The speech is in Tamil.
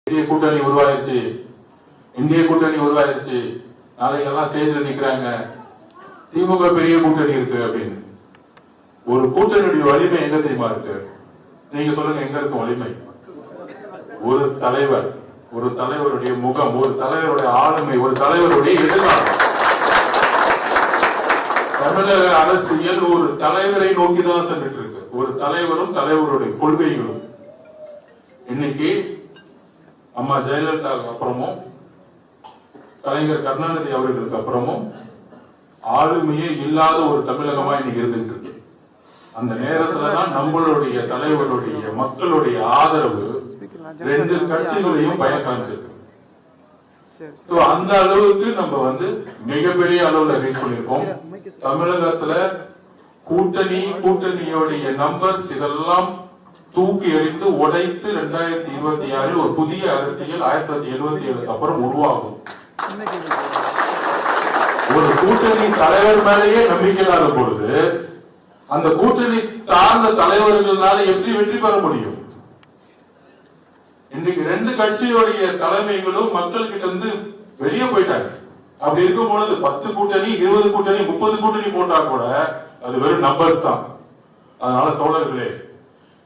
பெரிய கூட்டணி உருவாயிருச்சு, இந்திய கூட்டணி உருவாயிருச்சு, நாளைக்கு எல்லாம் ஸ்டேஜ்ல நிக்கிறாங்க, திமுக பெரிய கூட்டணி இருக்கு அப்படின்னு. ஒரு கூட்டணியுடைய வலிமை எங்க தெரியுமா இருக்கு? நீங்க சொல்லுங்க, எங்க இருக்கும் வலிமை? ஒரு தலைவர், ஒரு தலைவருடைய முகம், ஒரு தலைவருடைய ஆளுமை, ஒரு தலைவருடைய எதிர்காலம். தமிழக அரசியல் ஒரு தலைவரை நோக்கிதான் சென்றுட்டு இருக்கு. ஒரு தலைவரும் தலைவருடைய கொள்கைகளும். இன்னைக்கு அம்மா ஜெயலலிதாவுக்கு அப்புறமும் கலைஞர் கருணாநிதி அவர்களுக்கு அப்புறமும் ஆளுமையே இல்லாத ஒரு தமிழகமா இன்னைக்கு இருந்துட்டு இருக்கு. அந்த நேரத்துலதான் நம்மளுடைய தலைவருடைய மக்களுடைய ஆதரவு ரெண்டு கட்சிகளையும் பயம் காமிச்சிருக்கு. அந்த அளவுக்கு நம்ம மிகப்பெரிய அளவுல ரீச் பண்ணிருக்கோம். தமிழகத்துல கூட்டணியோடைய நம்பர்ஸ் இதெல்லாம் தூக்கி எறிந்து உடைத்து 2026 ஒரு புதிய அரசியல் 1977 அப்புறம் உருவாகும். ஒரு கூட்டணி தலைவர் மேலேயே நம்பிக்கை இல்லாத பொழுது அந்த கூட்டணி சார்ந்த தலைவர்களால எப்படி வெற்றி பெற முடியும்? இன்றைக்கு ரெண்டு கட்சியோடைய தலைமைகளும் மக்கள் கிட்ட இருந்து வெளியே போயிட்டாங்க. அப்படி இருக்கும் பொழுது 10 கூட்டணி 20 கூட்டணி 30 கூட்டணி போட்டா கூட அது வெறும் நம்பர்ஸ் தான். அதனால தோழர்களே,